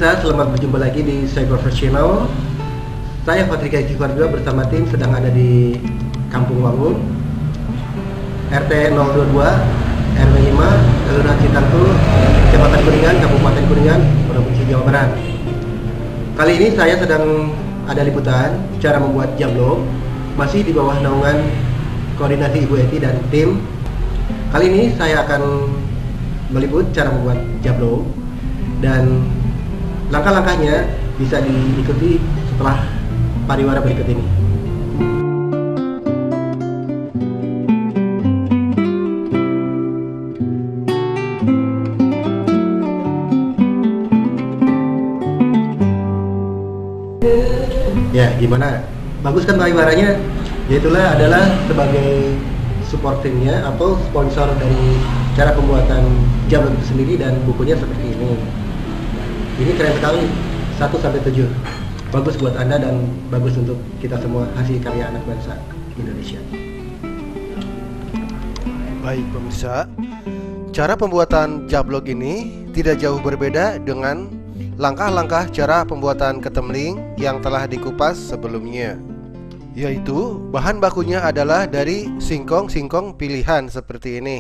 pemirsa, selamat berjumpa lagi di Saya Profesional. Saya Fatrika Istighfar juga bersama tim sedang ada di Kampung Wangun, RT 022, RW 5, Kelurahan Citantul, Kecamatan Kuningan, Kabupaten Kuningan, Provinsi Jawa Barat. Kali ini saya sedang ada liputan cara membuat jablok, masih di bawah naungan koordinasi Ibu Eti dan tim. Kali ini saya akan meliput cara membuat jablok dan langkah-langkahnya bisa diikuti setelah pariwara berikut ini. Ya, gimana? Bagus kan pariwaranya? Yaitulah adalah sebagai supportingnya atau sponsor dari cara pembuatan jablok itu sendiri, dan bukunya seperti ini. Ini keren sekali, 1-7. Bagus buat Anda dan bagus untuk kita semua, hasil karya anak bangsa Indonesia. Baik pemirsa, cara pembuatan jablok ini tidak jauh berbeda dengan langkah-langkah cara pembuatan ketemling yang telah dikupas sebelumnya. Yaitu bahan bakunya adalah dari singkong-singkong pilihan seperti ini.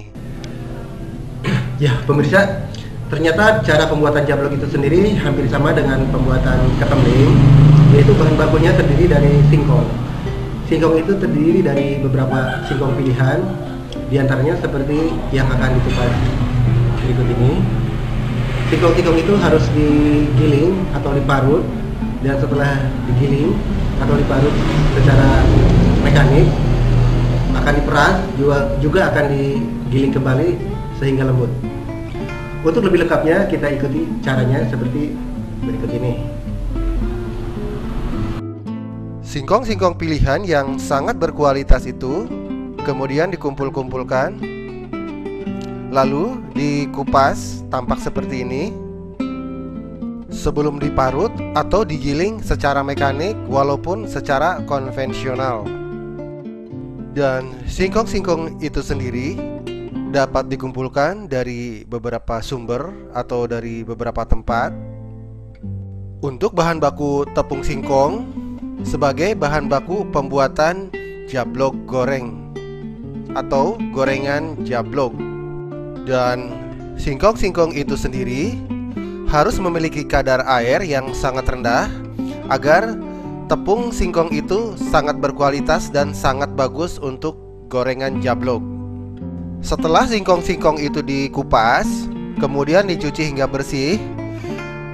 Ya pemirsa, ternyata cara pembuatan jablok itu sendiri hampir sama dengan pembuatan ketemling, yaitu bahan bakunya terdiri dari singkong. Singkong itu terdiri dari beberapa singkong pilihan, diantaranya seperti yang akan dikupas berikut ini. Singkong-singkong itu harus digiling atau diparut, dan setelah digiling atau diparut secara mekanik akan diperas, juga akan digiling kembali sehingga lembut. Untuk lebih lengkapnya kita ikuti caranya seperti berikut ini. Singkong-singkong pilihan yang sangat berkualitas itu kemudian dikumpul-kumpulkan, lalu dikupas tampak seperti ini sebelum diparut atau digiling secara mekanik walaupun secara konvensional. Dan singkong-singkong itu sendiri dapat dikumpulkan dari beberapa sumber atau dari beberapa tempat. Untuk bahan baku tepung singkong sebagai bahan baku pembuatan jablok goreng atau gorengan jablok. Dan singkong-singkong itu sendiri harus memiliki kadar air yang sangat rendah agar tepung singkong itu sangat berkualitas dan sangat bagus untuk gorengan jablok. Setelah singkong-singkong itu dikupas, kemudian dicuci hingga bersih,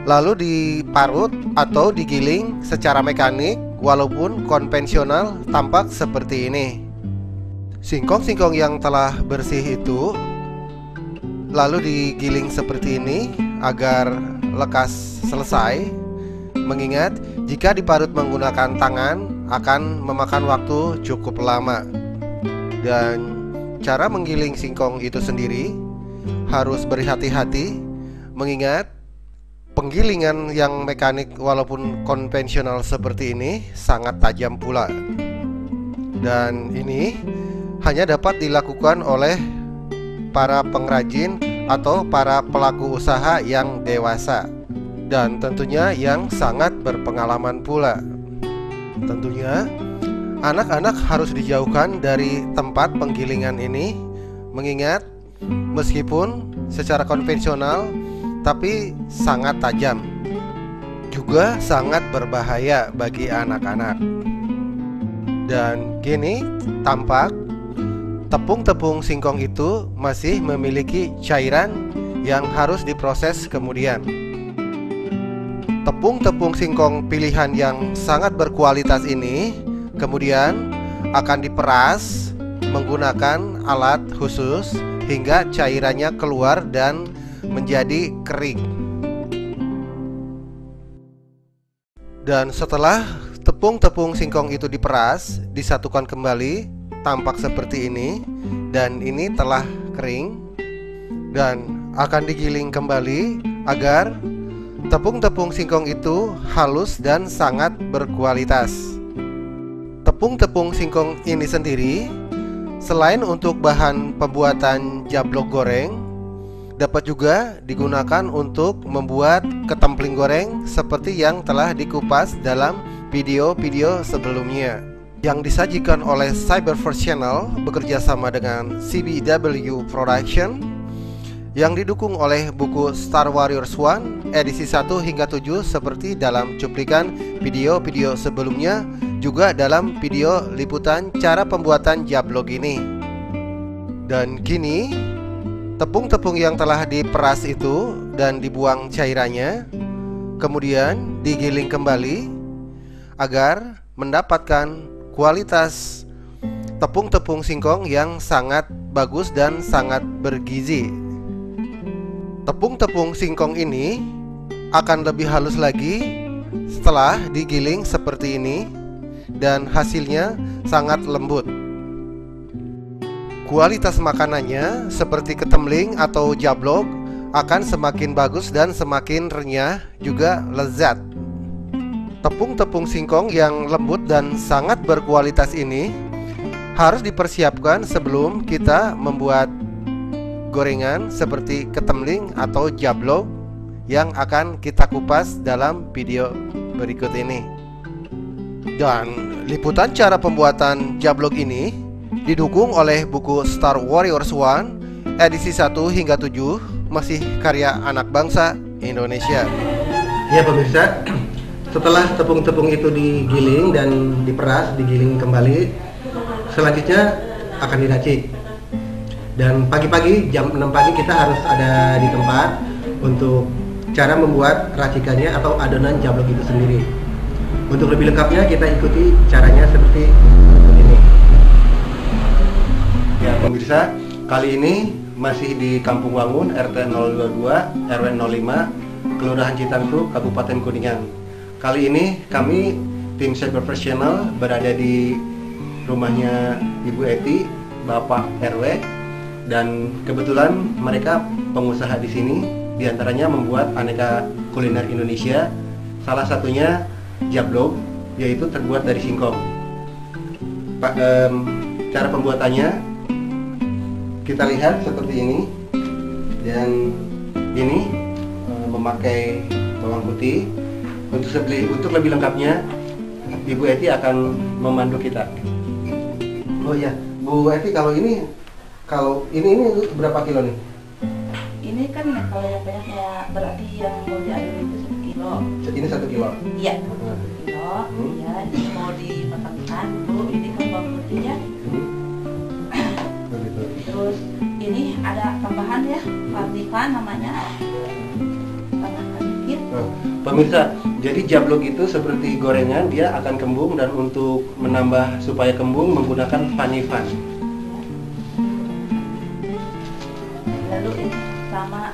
lalu diparut atau digiling secara mekanik walaupun konvensional tampak seperti ini. Singkong-singkong yang telah bersih itu lalu digiling seperti ini agar lekas selesai, mengingat jika diparut menggunakan tangan akan memakan waktu cukup lama. Dan cara menggiling singkong itu sendiri harus berhati-hati, mengingat penggilingan yang mekanik walaupun konvensional seperti ini sangat tajam pula. Dan ini hanya dapat dilakukan oleh para pengrajin atau para pelaku usaha yang dewasa, dan tentunya yang sangat berpengalaman pula. Tentunya anak-anak harus dijauhkan dari tempat penggilingan ini, mengingat meskipun secara konvensional tapi sangat tajam, juga sangat berbahaya bagi anak-anak. Dan kini tampak tepung-tepung singkong itu masih memiliki cairan yang harus diproses kemudian. Tepung-tepung singkong pilihan yang sangat berkualitas ini kemudian akan diperas menggunakan alat khusus hingga cairannya keluar dan menjadi kering. Dan setelah tepung-tepung singkong itu diperas, disatukan kembali, tampak seperti ini, dan ini telah kering dan akan digiling kembali agar tepung-tepung singkong itu halus dan sangat berkualitas. Tepung-tepung singkong ini sendiri selain untuk bahan pembuatan jablok goreng, Dapat juga digunakan untuk membuat ketempling goreng seperti yang telah dikupas dalam video-video sebelumnya. Yang disajikan oleh Cyberverse Channel bekerja sama dengan CBW Production, yang didukung oleh buku Star Warriors 1 edisi 1 hingga 7 seperti dalam cuplikan video-video sebelumnya, juga dalam video liputan cara pembuatan jablog ini. Dan kini tepung-tepung yang telah diperas itu dan dibuang cairannya kemudian digiling kembali agar mendapatkan kualitas tepung-tepung singkong yang sangat bagus dan sangat bergizi. Tepung-tepung singkong ini akan lebih halus lagi setelah digiling seperti ini dan hasilnya sangat lembut. Kualitas makanannya seperti ketempling atau jablog akan semakin bagus dan semakin renyah juga lezat. Tepung-tepung singkong yang lembut dan sangat berkualitas ini harus dipersiapkan sebelum kita membuat gorengan seperti ketempling atau jablog yang akan kita kupas dalam video berikut ini. Dan liputan cara pembuatan jablog ini didukung oleh buku Star Warriors 1 edisi 1 hingga 7, masih karya anak bangsa Indonesia. Ya pemirsa, setelah tepung-tepung itu digiling dan diperas, digiling kembali, selanjutnya akan diracik. Dan pagi-pagi jam 6 pagi kita harus ada di tempat untuk cara membuat racikannya atau adonan jablog itu sendiri. Untuk lebih lengkapnya kita ikuti caranya seperti ini. Ya pemirsa, kali ini masih di Kampung Wangun, RT 022, RW 05, Kelurahan Citangtu, Kabupaten Kuningan. Kali ini kami tim Cyberverse Channel berada di rumahnya Ibu Eti, Bapak RW, dan kebetulan mereka pengusaha di sini, diantaranya membuat aneka kuliner Indonesia, salah satunya jablog, yaitu terbuat dari singkong. Cara pembuatannya kita lihat seperti ini, dan ini memakai bawang putih. Untuk lebih lengkapnya Ibu Eti akan memandu kita. Oh ya, Bu Eti, kalau ini berapa kilo nih? Ini kan kalau yang banyak ya berarti yang mau diaduk itu 1 kilo. Ini 1 kilo? Iya, 1 kilo. Ya, ini mau dimatangkan dulu. Ini kan bawang putihnya. Terus ini ada tambahan ya, paprika namanya. Tambahkan dikit. Pemirsa, jadi jablog itu seperti gorengan, dia akan kembung, dan untuk menambah supaya kembung menggunakan vanifan. Lalu ini sama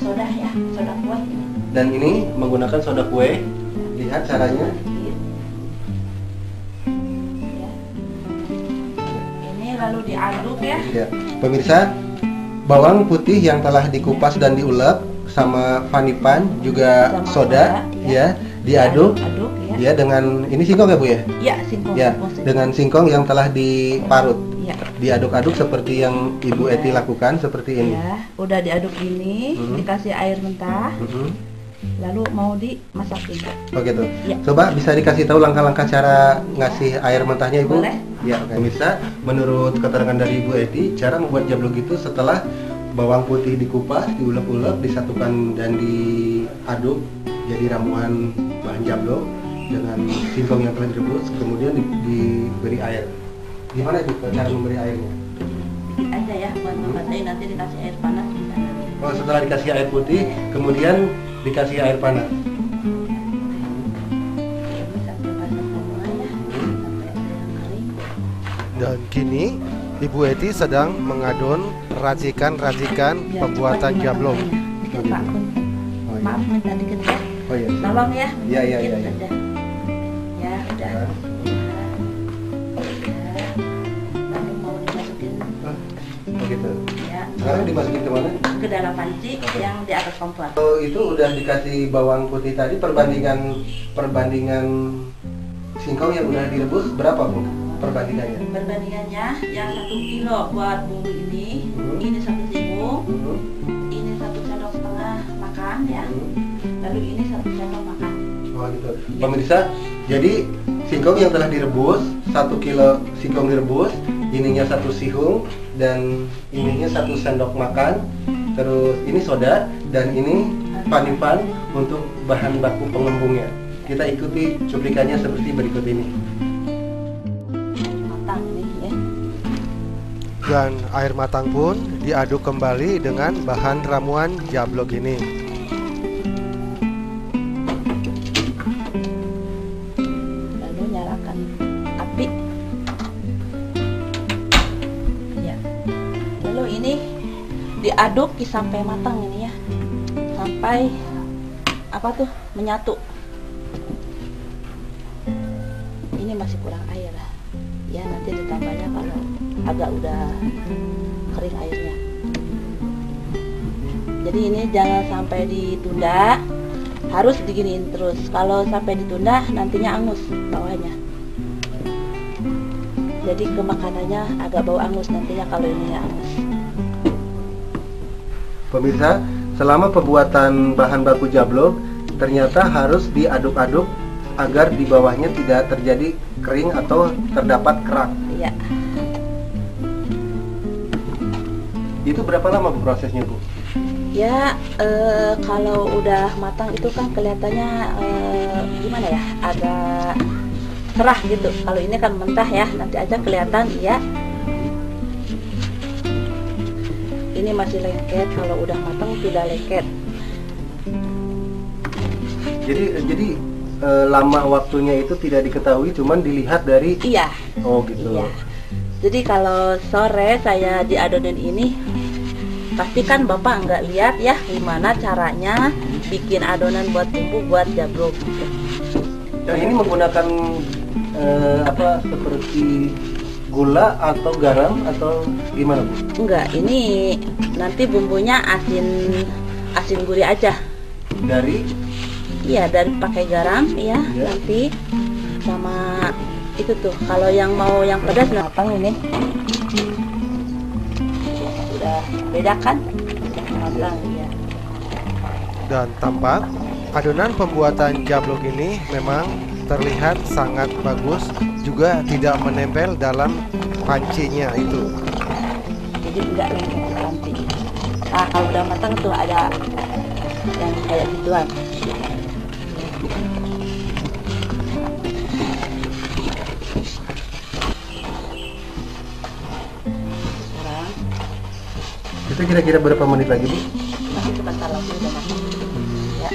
soda ya, soda kue ini. Dan ini menggunakan soda kue. Lihat caranya. Ya. Ini lalu diaduk ya. Ya, pemirsa, bawang putih yang telah dikupas dan diulek sama vanifan juga Sama soda, ya, diaduk. Aduk ya. Ya, dengan ini singkong ya Bu ya? Iya, singkong. Ya, dengan singkong yang telah diparut. Ya. Diaduk-aduk seperti yang Ibu Eti lakukan seperti ini. Ya, udah diaduk gini, dikasih air mentah, lalu mau dimasakin. Oh gitu. Ya. Coba bisa dikasih tahu langkah-langkah cara ngasih air mentahnya Ibu? Boleh. Ya, pemirsa, menurut keterangan dari Ibu Eti, cara membuat jablog itu setelah bawang putih dikupas, diulek-ulek, disatukan dan diaduk jadi ramuan bahan jablog dengan singkong yang telah direbus, kemudian diberi air. Gimana itu cara memberi airnya? Dikit aja ya, buat membasahin, nanti dikasih air panas di sana. Oh, setelah dikasih air putih, kemudian dikasih air panas. Ini sampai basah semua ya, sampai ada yang kering. Dan kini Ibu Eti sedang mengadon racikan-racikan Biar pembuatan cepat jablog. dimatangkannya. Dikit Pak Kun. Oh, iya. Maaf minta dikit ya. Oh iya. Tolong ya, Iya, iya, dikit iya, iya. saja. Ya, udah. Ya. Ya. Lalu mau dimasukin Oh gitu. ya Sekarang dimasukin ke mana? ke dalam panci yang di atas kompor. Oh, itu udah dikasih bawang putih tadi, perbandingan singkong yang udah direbus berapa Bu? Perbandingannya? Perbandingannya yang 1 kilo buat bumbu ini 1 singgung, ini makan ya. Lalu ini 1 sendok makan. Oh gitu. Pemirsa, jadi singkong yang telah direbus, 1 kilo singkong direbus, ininya 1 sihung dan ininya 1 sendok makan. Terus ini soda dan ini panifan untuk bahan baku pengembungnya. Kita ikuti cuplikannya seperti berikut ini. Matang nih ya. Dan air matang pun diaduk kembali dengan bahan ramuan jablok ini. Lalu nyalakan api. Ya. Lalu ini diaduk sampai matang ini ya. Sampai menyatu. Ini masih kurang air. Ya, nanti ditambahnya kalau agak udah kering airnya. Jadi ini jangan sampai ditunda, harus diginiin terus. Kalau sampai ditunda nantinya angus bawahnya. Jadi kemakanannya agak bau angus nantinya kalau ini angus. Pemirsa, selama pembuatan bahan baku jablok ternyata harus diaduk-aduk agar di bawahnya tidak terjadi kering atau terdapat kerak. Iya. Itu berapa lama Bu prosesnya Bu? Ya, kalau udah matang itu kan kelihatannya gimana ya, agak cerah gitu. Kalau ini kan mentah ya, nanti aja kelihatan ya. Ini masih lengket, kalau udah matang tidak lengket. Jadi lama waktunya itu tidak diketahui, cuman dilihat dari. Iya. Oh gitu. Iya. Jadi kalau sore saya di adonan ini, pasti kan Bapak nggak lihat ya gimana caranya bikin adonan buat bumbu buat jablok. Nah, ini menggunakan seperti gula atau garam atau gimana Bu? Enggak, ini nanti bumbunya asin gurih aja. Dari? Iya, dari pakai garam ya, nanti sama itu tuh. Kalau yang mau yang pedas matang ini. Udah beda kan? Matang ya. Dan tampak adonan pembuatan jablok ini memang terlihat sangat bagus, juga tidak menempel dalam pancinya itu. Jadi enggak lengket di panci. Nah, kalau udah matang tuh ada yang kayak gituan. Sekarang Itu kira-kira berapa menit lagi Bu? masih sebentar lagi udah matang. Ya.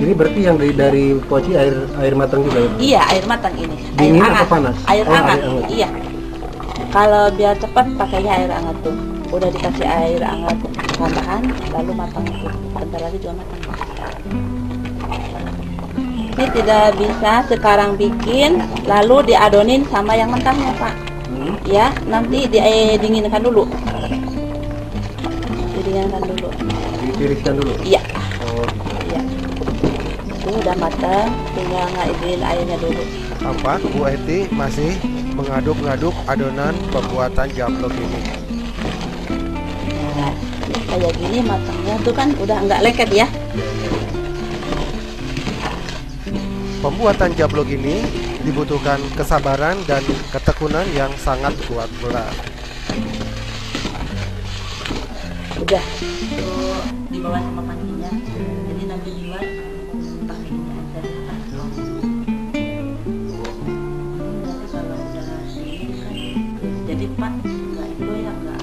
Ini berarti yang dari poci air matang juga ya? Iya, air matang ini. Dingin air atau panas? Air Oh, hangat. air hangat. Iya. Kalau biar cepat pakainya air hangat tuh. Udah dikasih air hangat tambahan, lalu matang tuh. Bentar lagi juga matang. Ini tidak bisa sekarang bikin, lalu diadonin sama yang mentahnya Pak. Ya, nanti dinginkan dulu. Didinginkan dulu. Ditiriskan dulu? Iya. Oh. Iya. Itu udah matang, tinggal ngairin airnya dulu. Tampak Bu Eti masih mengaduk-ngaduk adonan pembuatan jablok ini. Nah, ini kayak gini matangnya tuh kan udah nggak lengket ya. Pembuatan jablok ini dibutuhkan kesabaran dan ketekunan yang sangat kuat pula. Udah tuh di bawah sama pancinya, jadi nanti di luar pakai ini aja. Nanti kalau udah ini kan jadi pas nggak itu ya nggak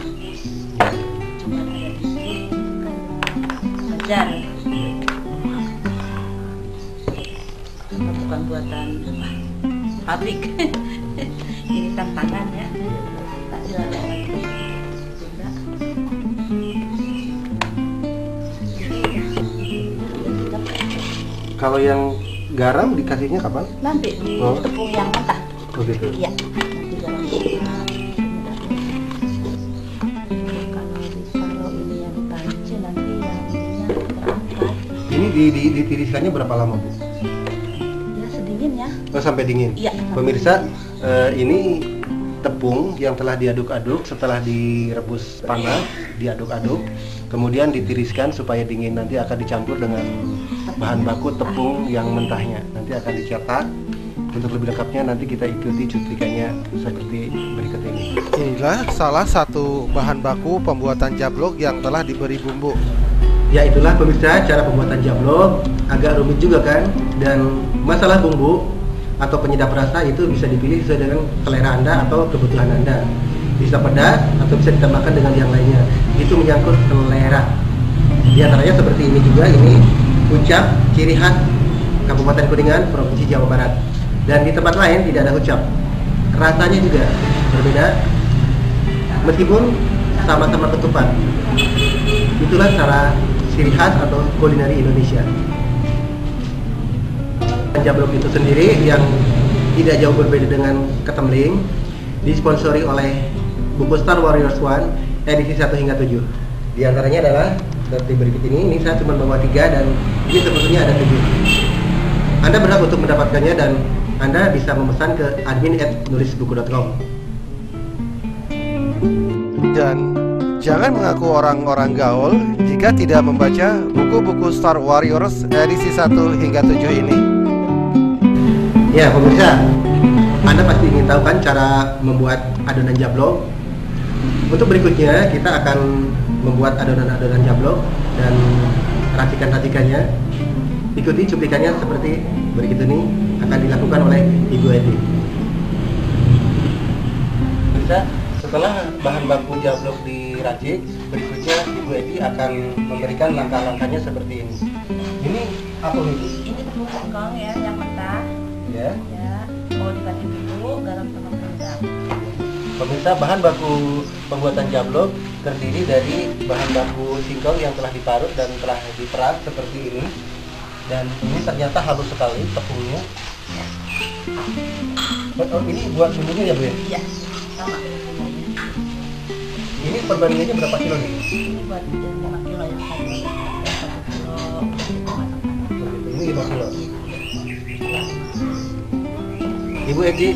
cuma ada di sini kan ajar. Bukan buatan pabrik. Ini tantangan ya. Tak dilalui tunda. Kalau yang garam dikasihnya kapan? Nanti di Oh. tepung yang mentah. Oh gitu. Iya. Nanti garam. Kalau ini yang panci nanti yang ininya terangkat. Ini ditiriskannya berapa lama Bu? Ya sedingin ya. Oh, sampai dingin. Iya. Pemirsa, ini tepung yang telah diaduk-aduk setelah direbus panas, diaduk-aduk, kemudian ditiriskan supaya dingin. Nanti akan dicampur dengan bahan baku tepung yang mentahnya. Nanti akan dicetak. Untuk lebih lengkapnya nanti kita ikuti cuplikannya seperti berikut ini. Inilah salah satu bahan baku pembuatan jablok yang telah diberi bumbu. Ya, itulah pemirsa cara pembuatan jablok. Agak rumit juga kan? Dan masalah bumbu atau penyedap rasa itu bisa dipilih sesuai dengan selera Anda atau kebutuhan Anda. Bisa pedas atau bisa ditambahkan dengan yang lainnya. Itu menyangkut selera. Di antaranya seperti ini juga, ini ucap ciri khas Kabupaten Kuningan, Provinsi Jawa Barat. Dan di tempat lain tidak ada ucap. Rasanya juga berbeda, meskipun sama-sama ketupat. Itulah cara ciri khas atau kulineri Indonesia. Jablok itu sendiri yang tidak jauh berbeda dengan ketemling, disponsori oleh buku Star Warriors 1 edisi 1 hingga 7. Di antaranya adalah seperti berikut ini saya cuma bawa 3 dan ini sebetulnya ada 7. Anda berhak untuk mendapatkannya dan Anda bisa memesan ke admin@nulisbuku.com. Dan jangan mengaku orang-orang gaul jika tidak membaca buku-buku Star Warriors edisi 1 hingga 7 ini. Ya pemirsa, Anda pasti ingin tahu kan cara membuat adonan jablok. Untuk berikutnya kita akan membuat adonan-adonan jablok dan racikan-racikannya. Ikuti cuplikannya seperti berikut ini akan dilakukan oleh Ibu Edi. Pemirsa, setelah bahan baku jablok diracik, berikutnya Ibu Edi akan memberikan langkah-langkahnya seperti ini. Ini apa ini? Ini tepung singkong ya, yang mentah. Ya. Ya, mau dikasih dulu garam sama penyedap. Pemirsa, bahan baku pembuatan jablok terdiri dari bahan baku singkong yang telah diparut dan telah diperas seperti ini. Dan ini ternyata halus sekali tepungnya. Oh, ini buat bumbunya ya Bu ya? Iya, sama. Ini perbandingannya berapa kilo nih? Ini buat 5 kilo yang tadi. 1 kilo itu masakan. Ini 5 kilo. Ibu Edi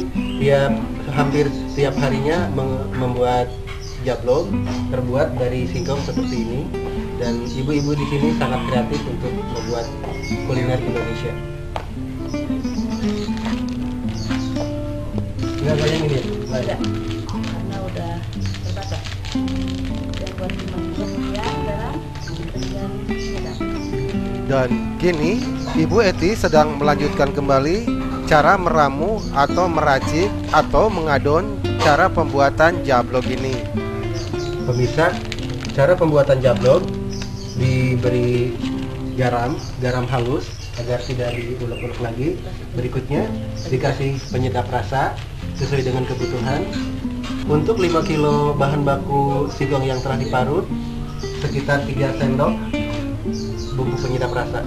hampir setiap harinya membuat jablok terbuat dari singkong seperti ini, dan ibu-ibu di sini sangat kreatif untuk membuat kuliner Indonesia. Nggak kayak ini ya? Udah, karena udah terbatas. Dan buat dimasuk ya, garam, kemudian penyedap. Dan kini Ibu Eti sedang melanjutkan kembali cara meramu atau meracik atau mengadon cara pembuatan jablok ini. Pemirsa, cara pembuatan jablok diberi garam halus agar tidak diulek-ulek lagi. Berikutnya dikasih penyedap rasa sesuai dengan kebutuhan. Untuk 5 kilo bahan baku singkong yang telah diparut, sekitar 3 sendok bumbu penyedap rasa.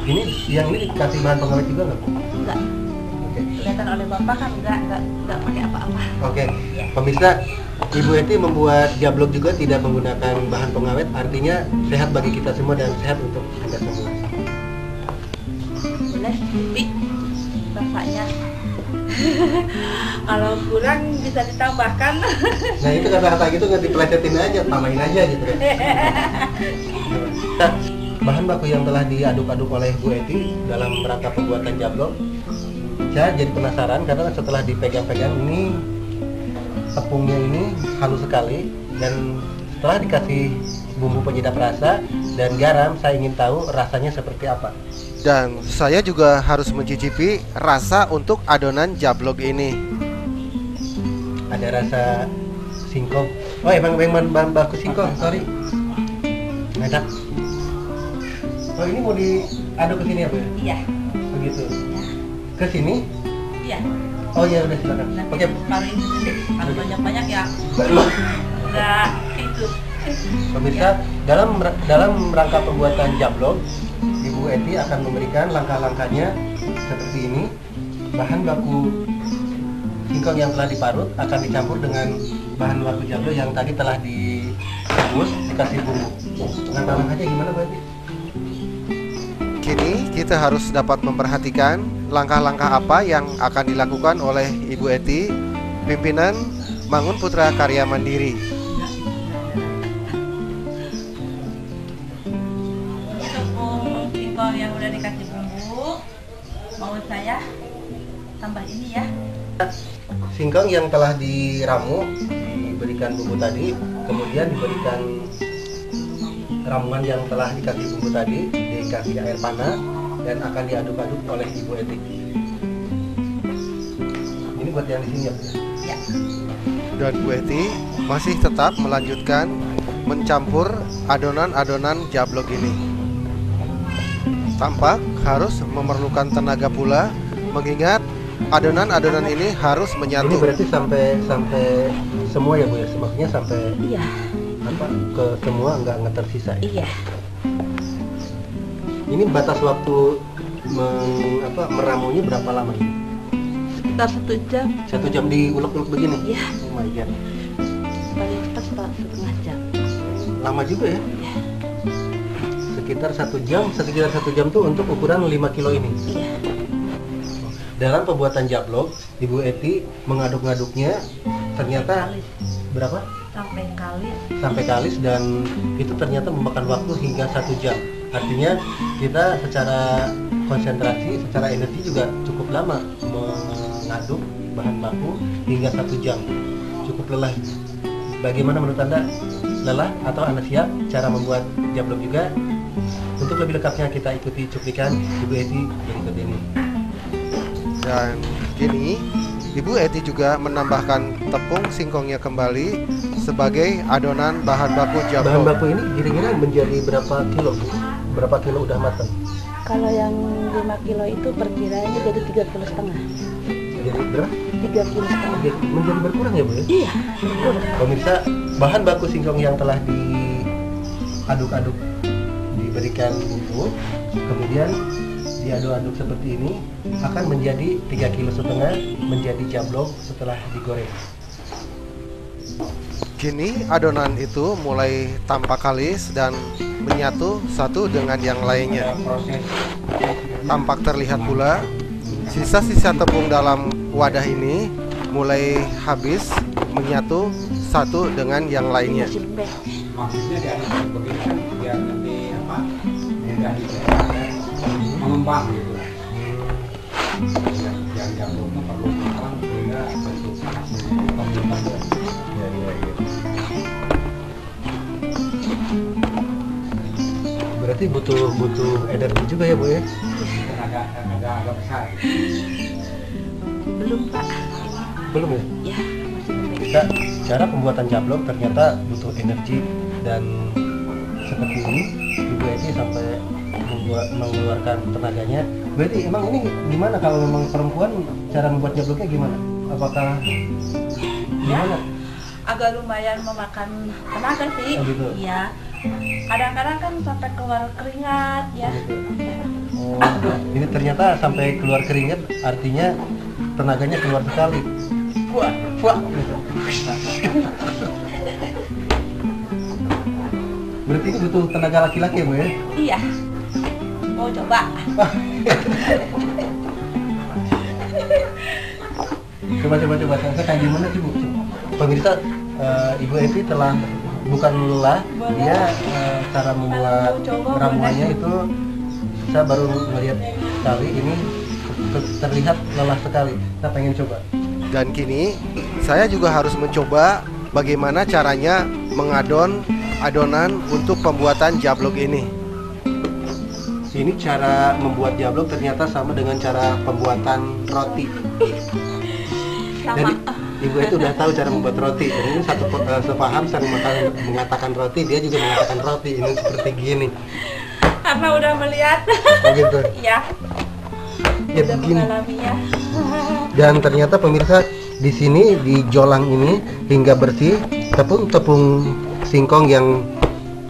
Ini dikasih bahan pengawet juga nggak Bu? Enggak. Oke. Kelihatan oleh Bapak kan enggak pakai apa-apa. Oke, pemirsa, Ibu Eti membuat jablok juga tidak menggunakan bahan pengawet, artinya sehat bagi kita semua dan sehat untuk Anda semua. Boleh cicipi rasanya. Kalau kurang bisa ditambahkan. Nah itu kata-kata gitu nggak dipelesetin aja, tambahin aja gitu kan. Nah, bahan baku yang telah diaduk-aduk oleh Bu Eti dalam rangka pembuatan jablok, saya jadi penasaran karena setelah dipegang-pegang ini tepungnya ini halus sekali, dan setelah dikasih bumbu penyedap rasa dan garam, saya ingin tahu rasanya seperti apa. Dan saya juga harus mencicipi rasa untuk adonan jablok ini. Ada rasa singkong. Oh emang bahan baku singkong, sorry. Enak. Oh ini mau diaduk ke sini apa ya? Iya. Begitu. Ya. Ke sini? Iya. Oh iya udah silakan. Nah, Oke. taruh ini dulu deh. Kalau banyak-banyak ya udah itu. Pemirsa, dalam rangka pembuatan jablok, Ibu Eti akan memberikan langkah-langkahnya seperti ini. Bahan baku singkong yang telah diparut akan dicampur dengan bahan baku jablok yang tadi telah direbus, dikasih bumbu. Langkah-langkahnya gimana Bu Eti? Kini kita harus dapat memperhatikan langkah-langkah apa yang akan dilakukan oleh Ibu Eti, pimpinan Mangun Putra Karya Mandiri. Tepung singkong yang udah dikasih bumbu, mau saya tambah ini ya. Singkong yang telah diramu diberikan bumbu tadi, kemudian diberikan ramuan yang telah dikasih bumbu tadi, dikasih air panas dan akan diaduk-aduk oleh Ibu Eti. Ini buat yang di sini ya. Ya. Dan Bu Eti masih tetap melanjutkan mencampur adonan-adonan jablok ini. Tampak harus memerlukan tenaga pula, mengingat adonan-adonan ini harus Ini menyatu. berarti sampai semua ya Bu ya, maksudnya sampai Iya. apa ke semua nggak tersisa. Iya. Ini batas waktu meramunya berapa lama ini? Sekitar 1 jam. 1 jam diulek-ulek begini? Iya. Oh my god. Paling cepat Pak, 1,5 jam. Lama juga ya? Iya. Sekitar 1 jam tuh untuk ukuran 5 kilo ini. Iya. Dalam pembuatan jablok, Ibu Eti mengaduk-ngaduknya ternyata berapa? Sampai kalis, dan itu ternyata memakan waktu hingga 1 jam. Artinya kita secara konsentrasi, secara energi juga cukup lama mengaduk bahan baku hingga 1 jam. Cukup lelah. Bagaimana menurut Anda? Lelah atau Anda siap cara membuat jablok juga? Untuk lebih lengkapnya kita ikuti cuplikan Ibu Eti berikut ini. Dan kini Ibu Eti juga menambahkan tepung singkongnya kembali sebagai adonan bahan baku Bahan jablok. baku ini kira-kira menjadi berapa kilo, Bu? Berapa kilo udah matang? Kalau yang 5 kilo itu perkiraannya jadi 3,5 kilo. Jadi berapa? 3,5 kilo. Menjadi berkurang ya Bu ya? Iya. Pemirsa, bahan baku singkong yang telah diaduk-aduk, diberikan bumbu, kemudian diaduk-aduk seperti ini akan menjadi 3,5 kilo menjadi jablok setelah digoreng. Kini adonan itu mulai tampak kalis dan menyatu satu dengan yang lainnya. Tampak terlihat pula sisa-sisa tepung dalam wadah ini mulai habis menyatu satu dengan yang lainnya. Masih lembek. Maksudnya diaduk begini kan biar lebih apa, mudah dicetak dan mengembang gitu lah. Yang jabloknya perlu mengembang sehingga bentuk hasilnya. Berarti butuh energi juga ya Bu ya? Agak besar. Belum Pak. Belum ya? Ya, masih lembek. Kita cara pembuatan jablok ternyata butuh energi, dan seperti ini Ibu Eti sampai mengeluarkan tenaganya. Berarti emang ini gimana kalau memang perempuan cara membuat jabloknya gimana? Apakah gimana? Agak lumayan memakan tenaga sih. Oh, gitu. Iya. Kadang-kadang kan sampai keluar keringat ya. Oh, ini ternyata sampai keluar keringat, artinya tenaganya keluar sekali. Wah, gitu. Berarti ini butuh tenaga laki-laki ya Bu ya? Iya. Mau coba? Coba. Saya kayak gimana sih Bu? Pemirsa, Ibu Eti telah bukan lelah, dia cara membuat ramuannya itu saya baru melihat sekali, ini terlihat lelah sekali. Saya pengen coba. Dan kini saya juga harus mencoba bagaimana caranya mengadon adonan untuk pembuatan jablok ini. Ini cara membuat jablok ternyata sama dengan cara pembuatan roti. Jadi Ibu itu udah tahu cara membuat roti. Jadi ini satu sepaham, saya mengatakan roti, dia juga mengatakan roti. Ini seperti gini. Karena udah melihat. Oh gitu. Iya. Ya Udah begini. mengalaminya. Dan ternyata pemirsa, di sini di jolang ini hingga bersih tepung singkong yang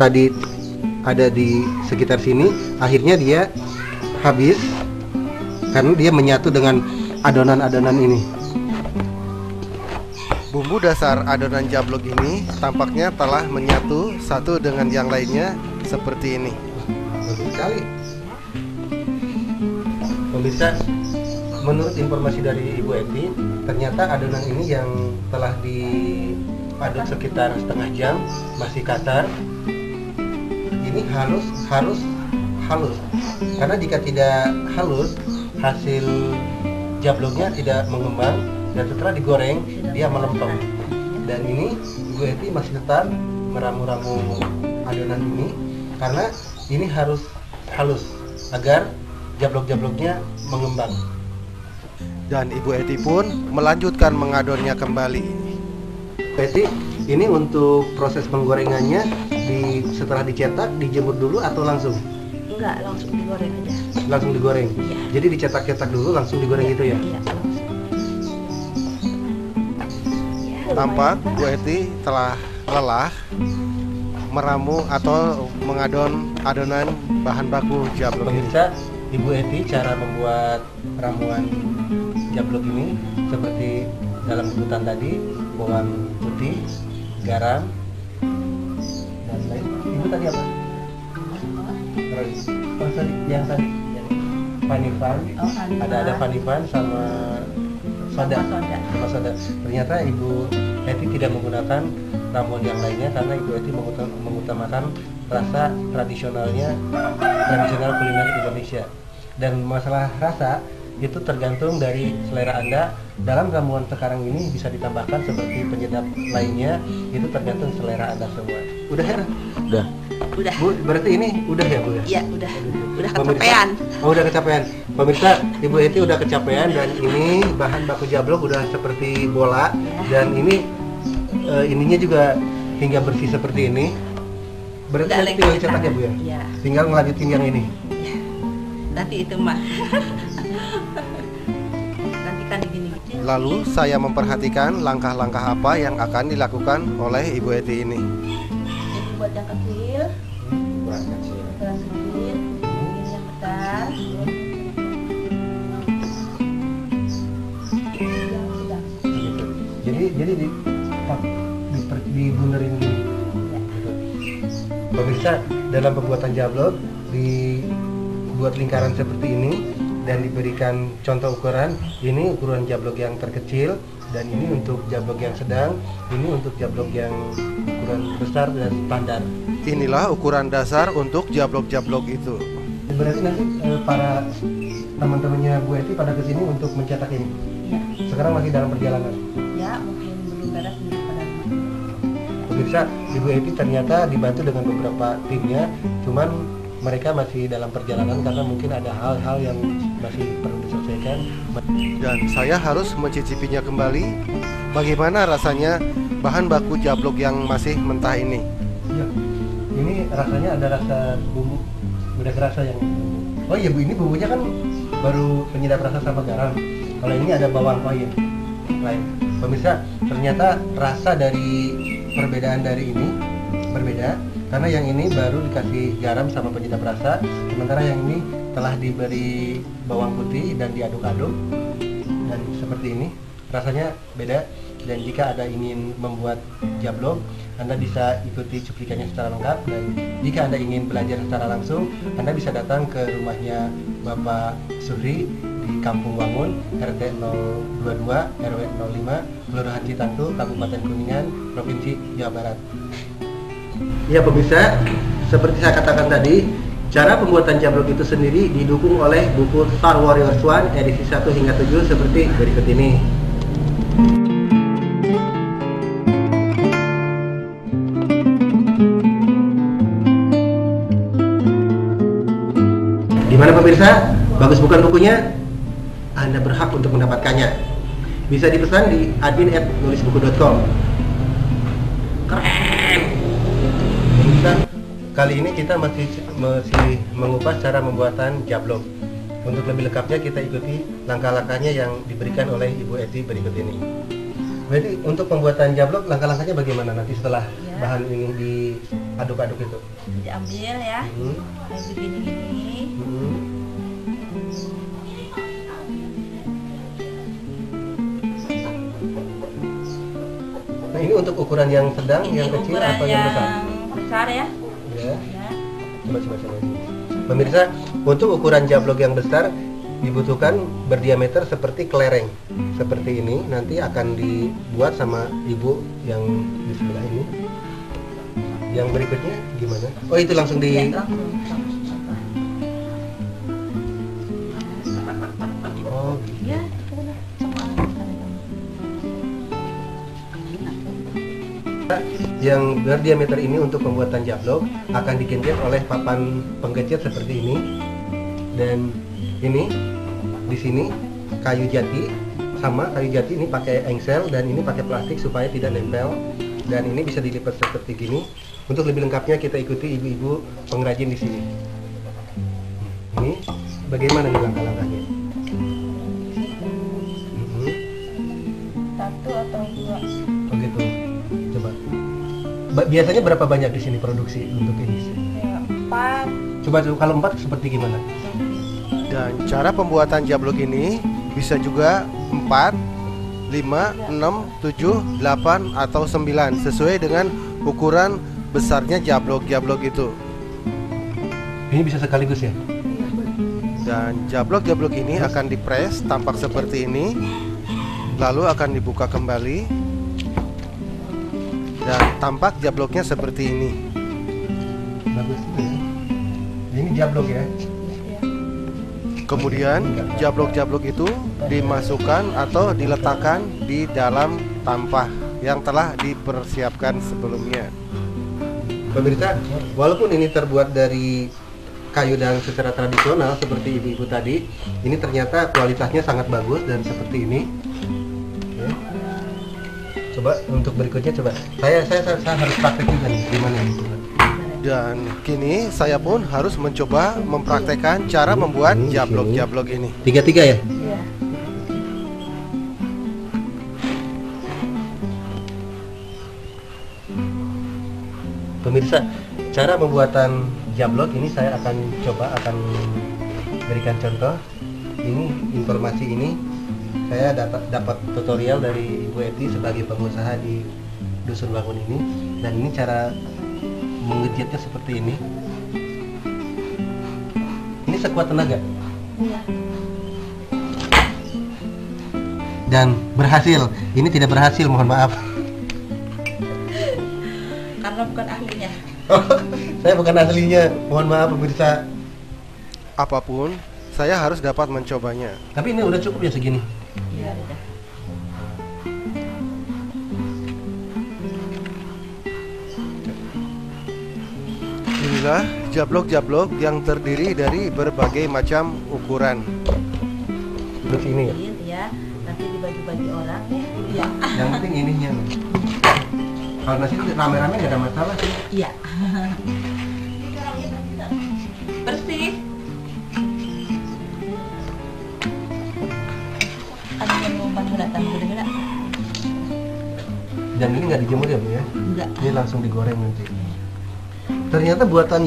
tadi ada di sekitar sini, akhirnya dia habis karena dia menyatu dengan adonan-adonan ini. Bumbu dasar adonan jablok ini tampaknya telah menyatu satu dengan yang lainnya seperti ini. Bagus sekali. Pemirsa, menurut informasi dari Ibu Eti, ternyata adonan ini yang telah diaduk sekitar setengah jam masih kasar. Ini harus halus. Karena jika tidak halus, hasil jabloknya tidak mengembang dan setelah digoreng dia melempem. Dan ini Ibu Eti masih tetap meramu-ramu adonan ini karena ini harus halus agar jablok-jabloknya mengembang. Dan Ibu Eti pun melanjutkan mengadonnya kembali. Eti, ini untuk proses penggorengannya setelah dicetak dijemur dulu atau langsung? Enggak, langsung digoreng aja. Langsung digoreng. Iya. Jadi dicetak-cetak dulu langsung digoreng gitu ya? Iya, langsung. Ya, Tampak lumayan, Bu Eti telah lelah meramu atau mengadon adonan bahan baku jablok ini. Pemirsa, Ibu Eti cara membuat ramuan jablok ini seperti dalam urutan tadi, bawang putih, garam, dan lain. Ibu tadi apa? Terus yang tadi panifan, Oh, panifan. ada panifan sama soda. Sama soda. Ternyata Ibu Eti tidak menggunakan ramuan yang lainnya karena Ibu Eti mengutamakan rasa tradisional kuliner Indonesia. Dan masalah rasa itu tergantung dari selera Anda. Dalam ramuan sekarang ini bisa ditambahkan seperti penyedap lainnya, itu tergantung selera Anda semua. Udah ya? Udah. Udah. Bu, berarti ini udah ya Bu ya? Iya, udah. Udah Pemirsa- kecapean. Oh, udah kecapean. Pemirsa, Ibu Eti udah kecapean dan ini bahan baku jablok udah seperti bola dan ini ininya juga hingga bersih seperti ini. Berarti Udah nanti tinggal lengket cetak ya Bu ya? Iya. Tinggal ngelanjutin yang ini. Iya. Nanti itu mah. Nanti kan gini. Lalu saya memperhatikan langkah-langkah apa yang akan dilakukan oleh Ibu Eti ini. Ini buat yang kecil, Ukuran kecil. ukuran kecil, ini yang besar, yang sedang. Gitu. Jadi dibunderin gini. Ya. Gitu. Pemirsa, dalam pembuatan jablok dibuat lingkaran seperti ini dan diberikan contoh ukuran. Ini ukuran jablok yang terkecil dan ini untuk jablok yang sedang, ini untuk jablok yang ukuran besar dan standar. Inilah ukuran dasar untuk jablok-jablok itu. Berarti nanti para teman-temannya Bu Eti pada kesini untuk mencetak ini. Iya. Sekarang masih dalam perjalanan. Ya, mungkin belum beres nih pada. Pemirsa, Ibu Eti ternyata dibantu dengan beberapa timnya, cuman mereka masih dalam perjalanan karena mungkin ada hal-hal yang masih perlu diselesaikan. Dan saya harus mencicipinya kembali. Bagaimana rasanya bahan baku jablok yang masih mentah ini? Ya, ini rasanya ada rasa bumbu, udah kerasa yang. Oh iya Bu, ini bumbunya kan baru penyedap rasa sama garam. Kalau ini ada bawang pahit lain. Pemirsa, ternyata rasa dari perbedaan dari ini berbeda karena yang ini baru dikasih garam sama penyedap rasa, sementara yang ini telah diberi bawang putih dan diaduk-aduk dan seperti ini rasanya beda. Dan jika Anda ingin membuat jablok, Anda bisa ikuti cuplikannya secara lengkap, dan jika Anda ingin belajar secara langsung, Anda bisa datang ke rumahnya Bapak Suhri di Kampung Wangun, RT 022 RW 05, Kelurahan Citantu, Kabupaten Kuningan, Provinsi Jawa Barat. Ya pemirsa, seperti saya katakan tadi, cara pembuatan jablok itu sendiri didukung oleh buku Star Warriors 1 edisi 1 hingga 7 seperti berikut ini. Gimana pemirsa? Bagus bukan bukunya? Anda berhak untuk mendapatkannya. Bisa dipesan di admin@nulisbuku.com. Keren! Pemirsa, kali ini kita masih mengupas cara pembuatan jablok. Untuk lebih lengkapnya kita ikuti langkah-langkahnya yang diberikan oleh Ibu Eti berikut ini. Berarti untuk pembuatan jablok langkah-langkahnya bagaimana nanti setelah Ya. bahan ini diaduk-aduk itu? Diambil ya, kayak begini-gini. Nah ini untuk ukuran yang sedang, Ini yang kecil ukuran atau yang besar? besar ya. Ya, Ya. coba lagi. Pemirsa, untuk ukuran jablok yang besar dibutuhkan berdiameter seperti kelereng seperti ini. Nanti akan dibuat sama ibu yang di sebelah ini. Yang berikutnya gimana? Oh, itu langsung di Ya, langsung. Oh, Ya, yang berdiameter ini untuk pembuatan jablok akan digenjot oleh papan penggecet seperti ini. Dan ini di sini kayu jati, sama kayu jati ini pakai engsel dan ini pakai plastik supaya tidak nempel. Dan ini bisa dilipat seperti gini. Untuk lebih lengkapnya kita ikuti ibu-ibu pengrajin di sini. Ini bagaimana nih langkah-langkahnya? satu atau dua. Oh gitu. Coba. Biasanya berapa banyak di sini produksi untuk ini? Ya, 4. Coba kalau 4 seperti gimana? Dan cara pembuatan jablok ini bisa juga 4, 5, 6, 7, 8, atau 9 sesuai dengan ukuran besarnya jablok-jablok itu. Ini bisa sekaligus ya? Dan jablok-jablok ini akan dipres tampak seperti ini, lalu akan dibuka kembali dan tampak jabloknya seperti ini. Bagus ya. Ini jablok ya? Kemudian jablok-jablok itu dimasukkan atau diletakkan di dalam tampah yang telah dipersiapkan sebelumnya. Pemirsa, walaupun ini terbuat dari kayu dan secara tradisional seperti ibu-ibu tadi, ini ternyata kualitasnya sangat bagus dan seperti ini. Oke. Coba untuk berikutnya coba. Saya harus praktek juga nih gimana ini coba. Dan kini saya pun harus mencoba mempraktekkan cara membuat jablok-jablok ini. 3-3 ya? Iya. Pemirsa, cara pembuatan jablok ini saya akan berikan contoh. Ini informasi ini saya dapat tutorial dari Ibu Eti sebagai pengusaha di Dusun Bangun ini, dan ini cara mengejutnya seperti ini. Ini sekuat tenaga Iya. dan berhasil. Ini tidak berhasil, mohon maaf. Karena bukan ahlinya. Saya bukan aslinya, mohon maaf pemirsa. Apapun, saya harus dapat mencobanya. Tapi ini udah cukup ya segini. Iya, udah. Inilah jablok-jablok yang terdiri dari berbagai macam ukuran. Terus ini ya. Ya, nanti dibagi-bagi orang ya. Iya. Yang penting ininya. Kalau nasi itu rame-rame nggak ada masalah sih. Iya. Bersih. Ada yang mau bantu datang dulu nggak? Dan ini nggak dijemur ya Bu ya? Enggak. Ini langsung digoreng nanti. Ternyata buatan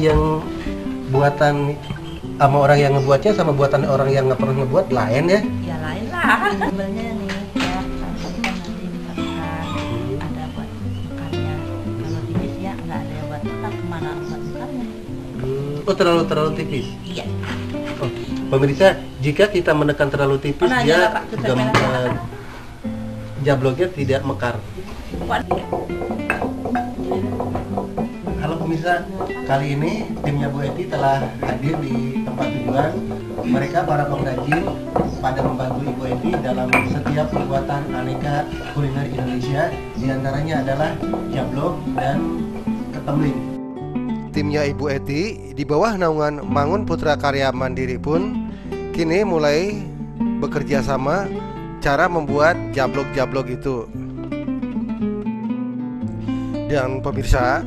sama orang yang ngebuatnya sama buatan orang yang nggak pernah ngebuat lain ya. Ya lain lah. Sebenarnya nih ya, kan nanti dipaksakan ada buat makannya. Kalau tipis ya nggak ada yang buat makan, kemana buat makannya? Oh terlalu tipis. Iya. Oh, pemirsa, jika kita menekan terlalu tipis Mana dia aja, Pak? Tutup merah. jabloknya tidak mekar. Halo pemirsa, kali ini timnya Bu Eti telah hadir di tempat tujuan. Mereka para pengrajin pada membantu Ibu Eti dalam setiap pembuatan aneka kuliner Indonesia. Di antaranya adalah jablok dan ketemling. Timnya Ibu Eti di bawah naungan Mangun Putra Karya Mandiri pun kini mulai bekerja sama cara membuat jablok-jablok itu. Dan pemirsa,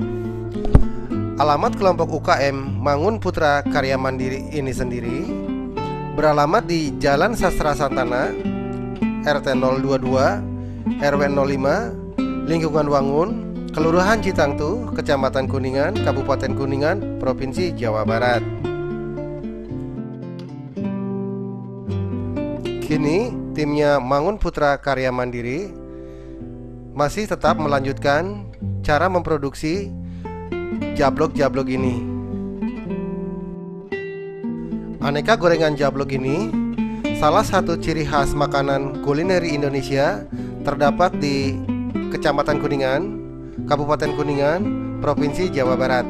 alamat kelompok UKM Mangun Putra Karya Mandiri ini sendiri beralamat di Jalan Sastra Santana, RT 022, RW 05, Lingkungan Wangun, Kelurahan Citangtu, Kecamatan Kuningan, Kabupaten Kuningan, Provinsi Jawa Barat. Kini timnya Mangun Putra Karya Mandiri masih tetap melanjutkan cara memproduksi jablok-jablok ini. Aneka gorengan jablok ini Salah satu ciri khas makanan kulineri Indonesia terdapat di Kecamatan Kuningan, Kabupaten Kuningan, Provinsi Jawa Barat.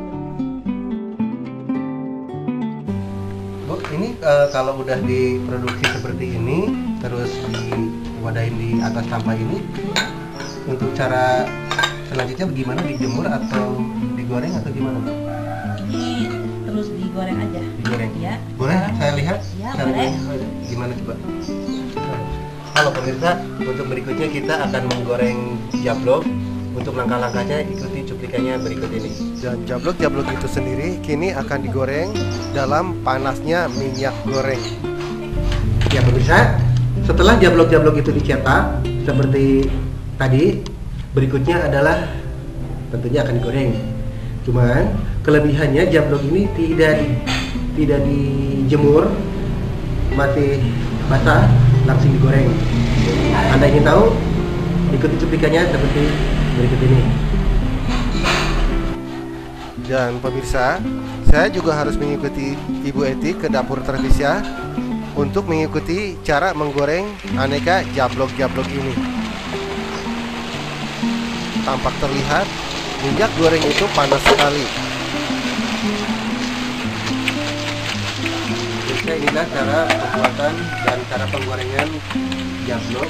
Bu, ini kalau udah diproduksi seperti ini, terus diwadahin di atas sampah ini, untuk cara selanjutnya bagaimana, dijemur atau digoreng atau gimana, Bu? Ini terus digoreng aja. Digoreng? Ya. Boleh saya lihat? Ya, caranya? boleh. Gimana coba? Halo pemirsa, untuk berikutnya kita akan menggoreng jablok. Untuk langkah-langkahnya ikuti cuplikannya berikut ini. Dan jablok-jablok itu sendiri kini akan digoreng dalam panasnya minyak goreng. Ya pemirsa, setelah jablok-jablok itu dicetak seperti tadi, berikutnya adalah tentunya akan digoreng. Cuman kelebihannya jablok ini tidak dijemur, masih basah, langsung digoreng. Anda ingin tahu? Ikuti cuplikannya seperti berikut ini. Dan pemirsa, saya juga harus mengikuti Ibu Eti ke dapur terpisah untuk mengikuti cara menggoreng aneka jablok-jablok ini. Tampak terlihat minyak goreng itu panas sekali. Pemirsa, inilah cara pembuatan dan cara penggorengan jablok.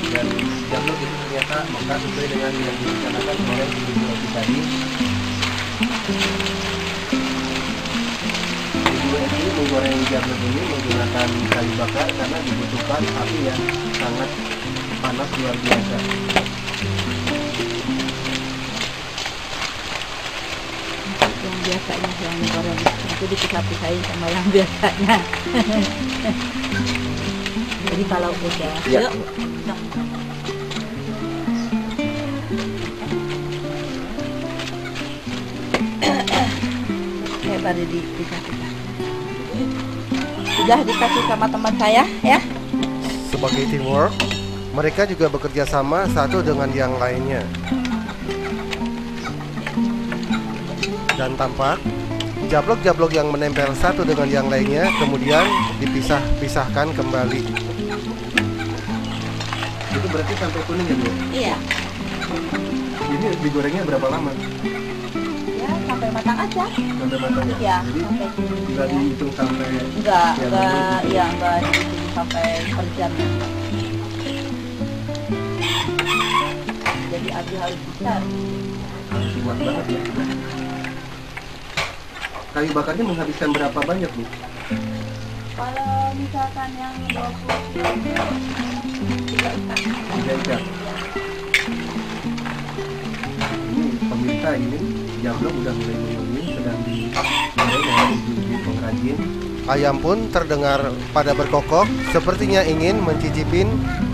Dan jablok itu ternyata mekar sesuai dengan yang direncanakan oleh Ibu Eti tadi. Ibu Eti menggoreng jablok ini menggunakan kayu bakar karena dibutuhkan api yang sangat panas luar biasa. Yang biasanya yang goreng itu dipisah-pisahin sama yang biasanya. Jadi kalau udah, Ya. yuk. Oke, baru dipisah-pisah. Sudah dikasih sama teman saya ya. Sebagai teamwork, mereka juga bekerja sama satu dengan yang lainnya. Dan tampak jablok-jablok yang menempel satu dengan yang lainnya kemudian dipisah-pisahkan kembali. Itu berarti sampai kuning ya, Bu? Iya. Ini digorengnya berapa lama? Ya, sampai matang aja. Sampai matang ya? Iya, Jadi sampai kuning. nggak dihitung sampai Enggak ya, dihitung sampai per jam. Jadi api harus besar. kuat banget ya. Kayu bakarnya menghabiskan berapa banyak, Bu? Kalau misalkan yang 20 kilo, 3 ikat. 3 ikat. Ini pemirsa, ini jablok udah mulai menguning, sedang digoreng oleh ibu-ibu pengrajin. Ayam pun terdengar pada berkokok, sepertinya ingin mencicipin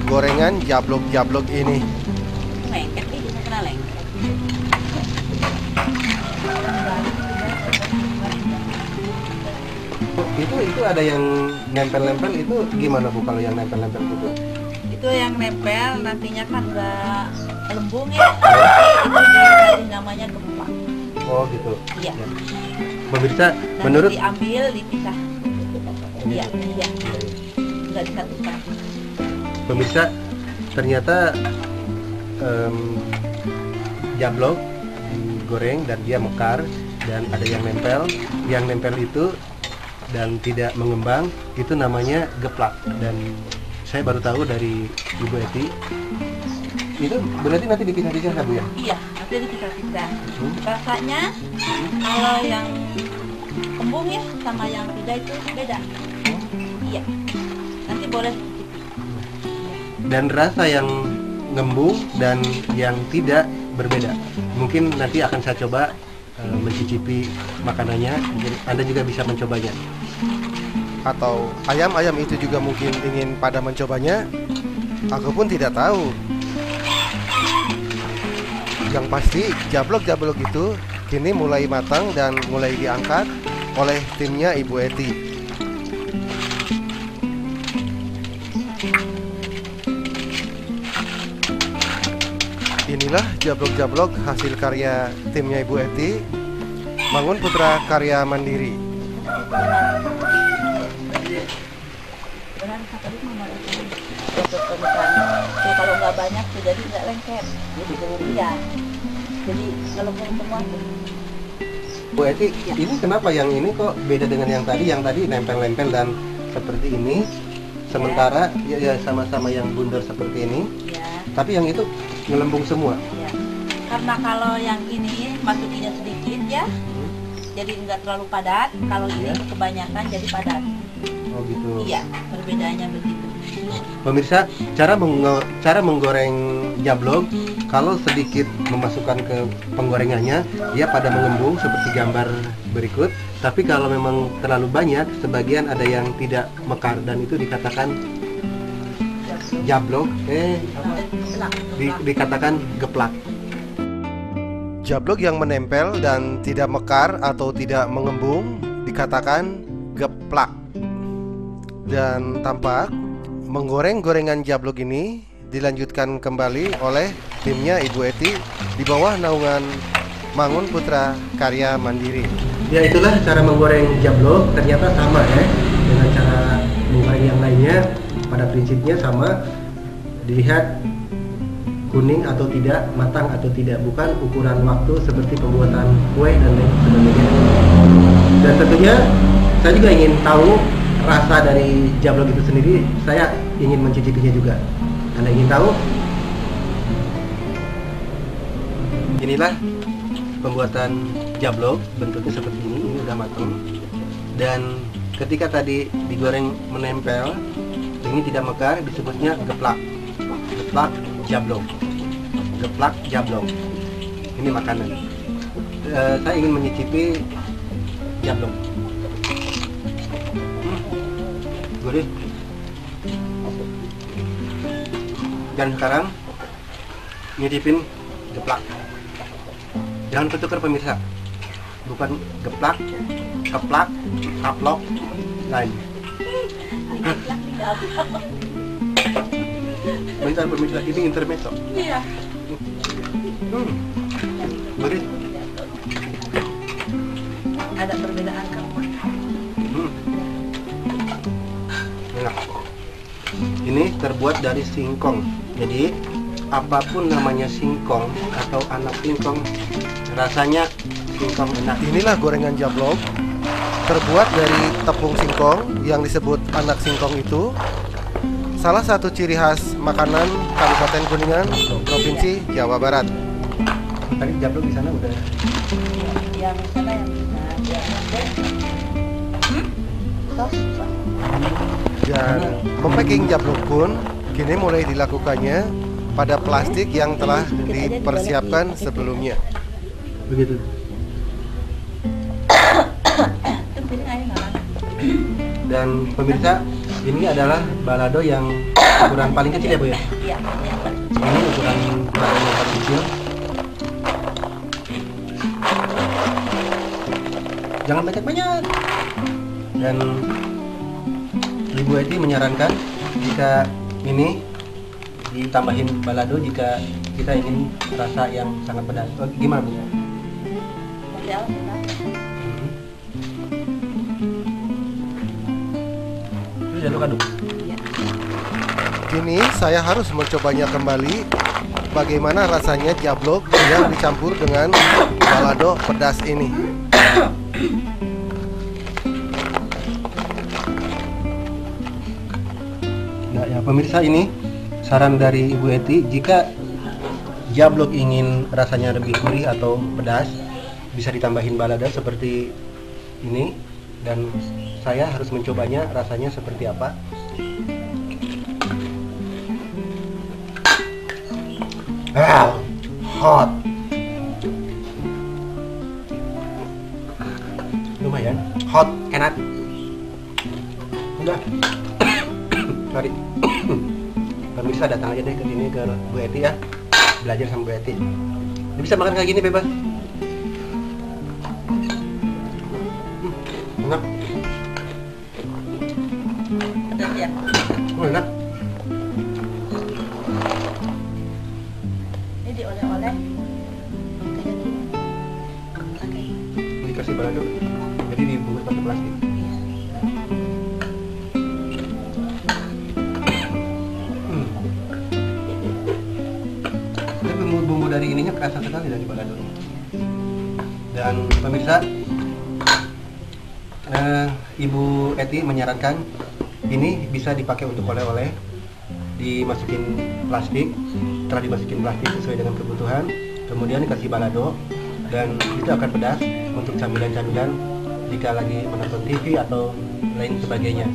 gorengan jablok-jablok ini. Lengket nih, bisa kena lengket. Itu ada yang nempel-nempel, itu gimana, Bu, kalau yang nempel-nempel gitu? Itu yang nempel nantinya kan nggak lembung ya. Itu dikasih namanya gempa. Oh gitu. Iya. Ya. Pemirsa, Nanti menurut diambil, dipisah. Iya, iya. Nggak disatukan. pemirsa, ternyata jablok digoreng dan dia mekar dan ada yang nempel. Yang nempel itu dan tidak mengembang itu namanya geplak, dan saya baru tahu dari Ibu Eti. Itu berarti nanti dipisah-pisah ya, Bu ya? Iya, nanti dipisah-pisah. Rasanya kalau yang kembung ya sama yang tidak itu beda. Iya. Nanti boleh cicipi. Dan rasa yang ngembung dan yang tidak berbeda. Mungkin nanti akan saya coba mencicipi makanannya, jadi Anda juga bisa mencobanya. Atau ayam-ayam itu juga mungkin ingin pada mencobanya. Aku pun tidak tahu. Yang pasti jablok-jablok itu kini mulai matang dan mulai diangkat oleh timnya Ibu Eti. Inilah jablok-jablok hasil karya timnya Ibu Eti, Bangun Putra Karya Mandiri. Berhenti. tadi mama itu untuk pemisahan. Jadi kalau nggak banyak tuh jadi nggak lengket. Iya. Jadi ngelembung semua tuh. Bu Eti, ini kenapa yang ini kok beda dengan yang tadi? Yang tadi nempel-nempel dan seperti ini. Sementara ya sama-sama yang bundar seperti ini. Ya. Tapi yang itu ngelembung semua. Ya. Karena kalau yang ini masukinya sedikit ya, jadi nggak terlalu padat. Kalau ini kebanyakan jadi padat. Oh gitu. Iya, perbedaannya begitu. Pemirsa, cara menggoreng jablok, kalau sedikit memasukkan ke penggorengannya, dia pada mengembung seperti gambar berikut. Tapi kalau memang terlalu banyak, sebagian ada yang tidak mekar dan itu dikatakan jablok, dikatakan geplak. Jablok yang menempel dan tidak mekar atau tidak mengembung dikatakan geplak. Dan tampak menggoreng gorengan jablok ini dilanjutkan kembali oleh timnya Ibu Eti di bawah naungan Mangun Putra Karya Mandiri. Ya itulah cara menggoreng jablok, ternyata sama ya dengan cara menggoreng yang lainnya. Pada prinsipnya sama, dilihat kuning atau tidak, matang atau tidak, bukan ukuran waktu seperti pembuatan kue dan lain sebagainya. Dan tentunya saya juga ingin tahu rasa dari jablok itu sendiri. Saya ingin mencicipinya juga. Anda ingin tahu? Inilah pembuatan jablok, bentuknya seperti ini udah matang. Dan ketika tadi digoreng menempel, ini tidak mekar, disebutnya geplak. Geplak jablok. Geplak jablok. Ini makanan. Saya ingin menyicipi jablok. Gurih. Dan sekarang nyicipin geplak. Jangan ketukar pemirsa. Bukan geplak, keplak, kaplok, lain. Bentar pemirsa, ini intermezzo. Iya. Gurih. Ada perbedaan kamu. Enak. Ini terbuat dari singkong. Jadi apapun namanya singkong atau anak singkong, rasanya singkong enak. Inilah gorengan jablok terbuat dari tepung singkong yang disebut anak singkong itu. Salah satu ciri khas makanan Kabupaten Kuningan, Provinsi Jawa Barat. Tadi jablok di sana udah. Yang sana yang Dan mempacking jablok pun kini mulai dilakukannya pada plastik yang telah dipersiapkan sebelumnya. Begitu. Dan pemirsa, ini adalah balado yang ukuran paling kecil ya Bu ya? Iya. Ini ukuran balado yang paling kecil. Jangan banyak-banyak. Dan Ibu Eti menyarankan jika ini ditambahin balado jika kita ingin rasa yang sangat pedas. Oh, gimana Bu? Terus aduk-aduk. Kini saya harus mencobanya kembali. Bagaimana rasanya jablok yang dicampur dengan balado pedas ini. Nah ya pemirsa, ini saran dari Ibu Eti, jika jablok ingin rasanya lebih gurih atau pedas, bisa ditambahin balado seperti ini. Dan saya harus mencobanya rasanya seperti apa. Hot. Lumayan hot, enak. Udah. Mari. Pemirsa datang aja deh ke sini ke Bu Eti ya. Belajar sama Bu Eti. Dia bisa makan kayak gini bebas. Enak. Pedas ya. Oh, enak. Ini dioleh-oleh. Dikasih balado. Jadi dibungkus pakai plastik. ininya kerasa sekali dari balado. Dan pemirsa, Ibu Eti menyarankan ini bisa dipakai untuk oleh-oleh, dimasukin plastik, setelah dimasukin plastik sesuai dengan kebutuhan, kemudian dikasih balado, dan itu akan pedas untuk camilan-camilan jika lagi menonton TV atau lain sebagainya.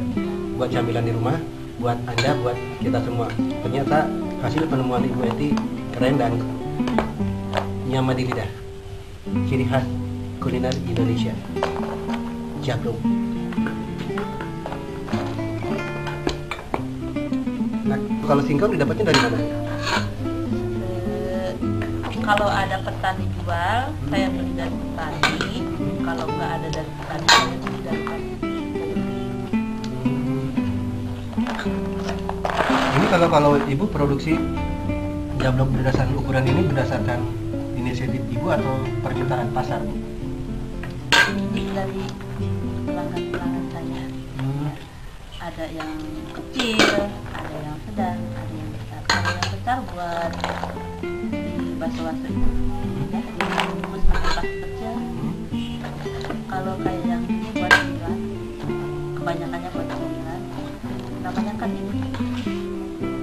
Buat camilan di rumah, buat Anda, buat kita semua. Ternyata hasil penemuan Ibu Eti keren dan nyaman di lidah. Ciri khas kuliner Indonesia, jablok. Nah, kalau singkong didapatnya dari mana? Kalau ada petani jual, saya beli dari petani. Kalau nggak ada dari petani, saya beli dari petani. Ini kalau Ibu produksi jablok berdasarkan ukuran ini berdasarkan inisiatif Ibu atau permintaan pasar? Dari pelanggan-pelanggan saya. Ada yang kecil, ada yang sedang, ada yang besar. Kalau yang besar buat di bakso-bakso itu, ya, dibungkus pakai plastik kecil. Kalau kayak yang ini buat cemilan, kebanyakannya buat cemilan. Namanya kan ini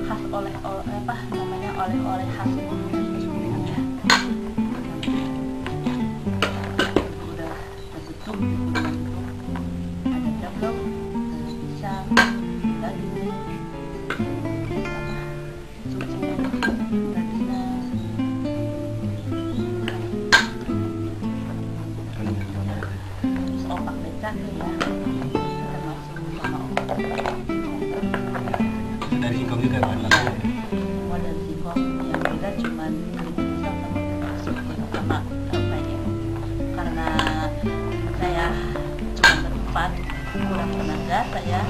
khas oleh-oleh apa? Namanya oleh-oleh khas Kuningan ya. Udah terbentuk di Kuningan itu. Ada jablok, pisang, daging, susu, radina, terus opak becak ya, termasuk sama opak. Dari singkong juga kan? Semua dari singkong, yang beda cuman pisang sama apa ya? Karena saya cuma berempat, kurang tenaga saya,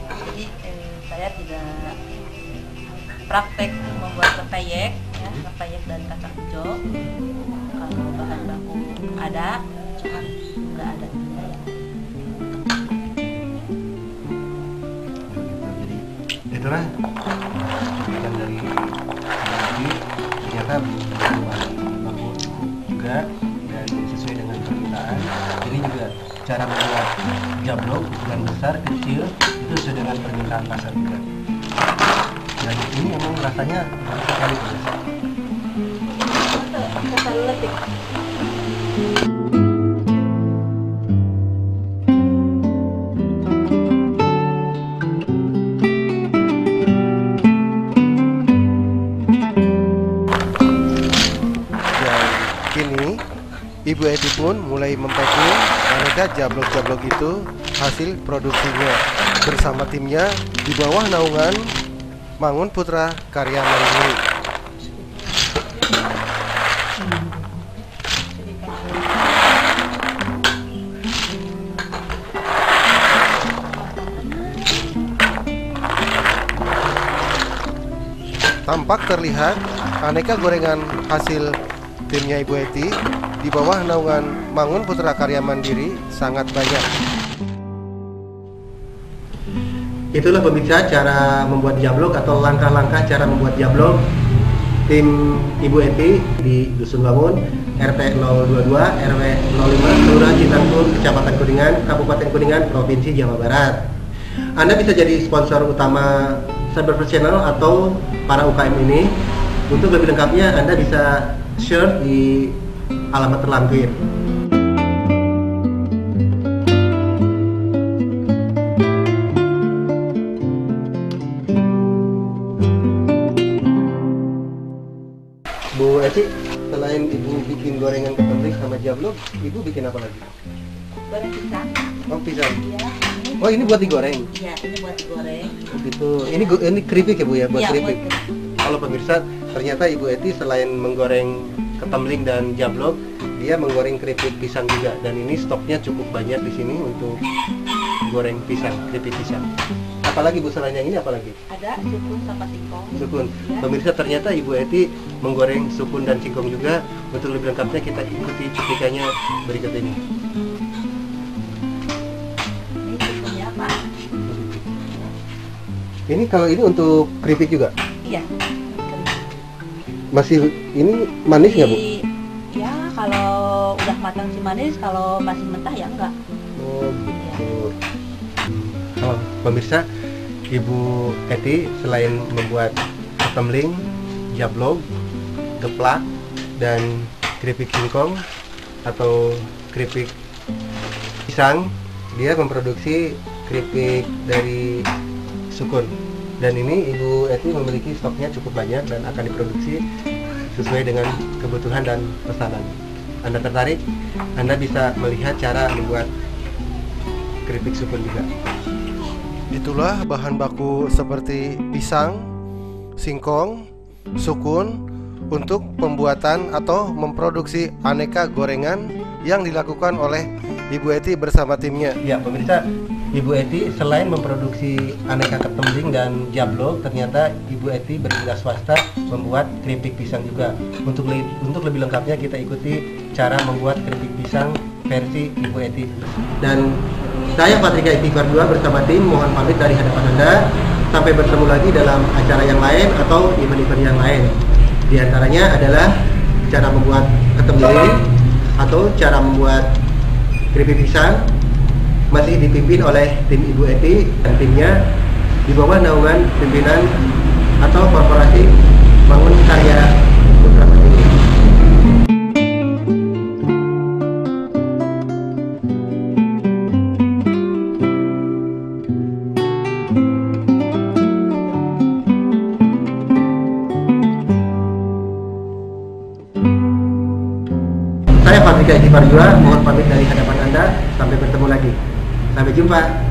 jadi saya tidak praktek membuat pepayek ya, pepayek dan kacang hijau. Kalau bahan baku ada, cuman nggak ada biaya. Itulah cuplikan dari Ibu. Ternyata bahan baku cukup juga dan sesuai dengan permintaan. Ini juga cara membuat jablok ukuran besar, kecil itu sesuai dengan permintaan pasar juga. Dan ini emang rasanya enak sekali pedas. Kita letik. Kini Ibu Eti pun mulai mempacking aneka jablok-jablok itu hasil produksinya bersama timnya di bawah naungan Mangun Putra Karya Mandiri. Tampak terlihat aneka gorengan hasil timnya Ibu Eti di bawah naungan Mangun Putra Karya Mandiri sangat banyak. Itulah pemirsa cara membuat jablok atau langkah-langkah cara membuat jablok tim Ibu Eti di Dusun Bangun, RT 022, RW 05, Kelurahan Citangkur, Kecamatan Kuningan, Kabupaten Kuningan, Provinsi Jawa Barat. Anda bisa jadi sponsor utama Cyber Channel atau para UKM ini. Untuk lebih lengkapnya Anda bisa share di alamat terlampir. Bu Eci, selain Ibu bikin gorengan ketumrik sama jablok, Ibu bikin apa lagi? Goreng pisang. Oh, pisang. Iya. Oh, ini buat digoreng. Iya, ini buat digoreng. Oh, gitu. Ini keripik ya Bu ya, buat Iya, keripik. buat keripik. Kalau pemirsa, ternyata Ibu Eti selain menggoreng ketemling dan jablok, dia menggoreng keripik pisang juga. Dan ini stoknya cukup banyak di sini untuk goreng pisang, keripik pisang. Apalagi Bu selain yang ini apalagi? Ada sukun sama singkong. Sukun. Ya. Pemirsa, ternyata Ibu Eti menggoreng sukun dan singkong juga. Untuk lebih lengkapnya kita ikuti cuplikannya berikut ini. Ini sukunnya apa? Ini kalau ini untuk keripik juga. Iya. Masih ini manis nggak, Bu? Ya kalau udah matang sih manis, kalau masih mentah ya enggak. Oh gitu. Oh, pemirsa, Ibu Eti selain membuat ketemling, jablog, geplak, dan keripik singkong atau keripik pisang, dia memproduksi keripik dari sukun. Dan ini Ibu Eti memiliki stoknya cukup banyak dan akan diproduksi sesuai dengan kebutuhan dan pesanan. Anda tertarik? Anda bisa melihat cara membuat keripik sukun juga. Itulah bahan baku seperti pisang, singkong, sukun untuk pembuatan atau memproduksi aneka gorengan yang dilakukan oleh Ibu Eti bersama timnya. Ya, pemirsa, Ibu Eti selain memproduksi aneka ketemling dan jablog, ternyata Ibu Eti berwira swasta membuat keripik pisang juga. Untuk lebih lengkapnya kita ikuti cara membuat keripik pisang versi Ibu Eti. Dan saya Patrika Istighfar 2 bersama tim mohon pamit dari hadapan Anda. Sampai bertemu lagi dalam acara yang lain atau event-event yang lain. Di antaranya adalah cara membuat ketemling atau cara membuat keripik pisang, masih dipimpin oleh tim Ibu Eti dan timnya di bawah naungan pimpinan atau korporasi Bangun Karya Putra Pertiwi. Saya Patrika Istighfar 2 mohon pamit dari hadapan Anda. Sampai bertemu lagi. Sampai jumpa.